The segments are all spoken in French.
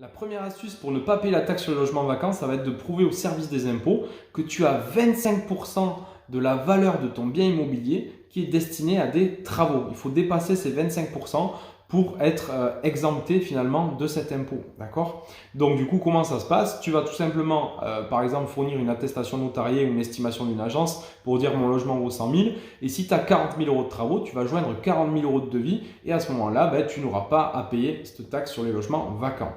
La première astuce pour ne pas payer la taxe sur le logement vacant, ça va être de prouver au service des impôts que tu as 25% de la valeur de ton bien immobilier qui est destiné à des travaux. Il faut dépasser ces 25% pour être exempté finalement de cet impôt. D'accord? Donc du coup, comment ça se passe? Tu vas tout simplement, par exemple, fournir une attestation notariée ou une estimation d'une agence pour dire mon logement vaut 100 000. Et si tu as 40 000 euros de travaux, tu vas joindre 40 000 euros de devis et à ce moment-là, tu n'auras pas à payer cette taxe sur les logements vacants.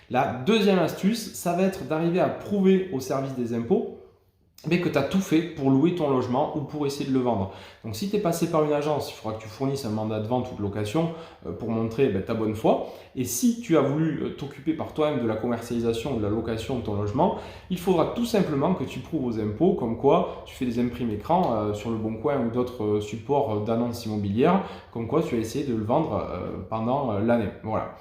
La deuxième astuce, ça va être d'arriver à prouver au service des impôts que tu as tout fait pour louer ton logement ou pour essayer de le vendre. Donc si tu es passé par une agence, il faudra que tu fournisses un mandat de vente ou de location pour montrer ta bonne foi. Et si tu as voulu t'occuper par toi-même de la commercialisation ou de la location de ton logement, il faudra tout simplement que tu prouves aux impôts comme quoi tu fais des imprimes écrans sur le Bon Coin ou d'autres supports d'annonces immobilières, comme quoi tu as essayé de le vendre pendant l'année. Voilà.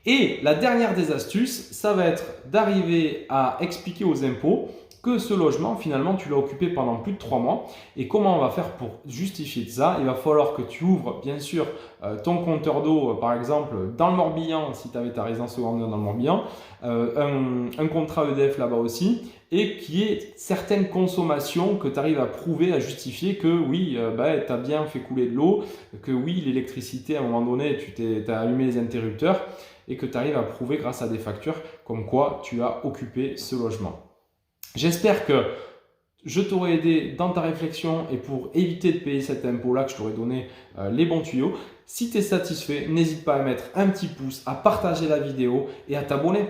Et la dernière des astuces, ça va être d'arriver à expliquer aux impôts que ce logement, finalement, tu l'as occupé pendant plus de 3 mois. Et comment on va faire pour justifier de ça? Il va falloir que tu ouvres, bien sûr, ton compteur d'eau, par exemple, dans le Morbihan, si tu avais ta résidence secondaire dans le Morbihan, un contrat EDF là-bas aussi, et qui est certaines consommations que tu arrives à prouver, à justifier que oui, tu as bien fait couler de l'eau, que oui, l'électricité, à un moment donné, tu as allumé les interrupteurs, et que tu arrives à prouver grâce à des factures comme quoi tu as occupé ce logement. J'espère que je t'aurai aidé dans ta réflexion et pour éviter de payer cet impôt-là, que je t'aurai donné les bons tuyaux. Si tu es satisfait, n'hésite pas à mettre un petit pouce, à partager la vidéo et à t'abonner.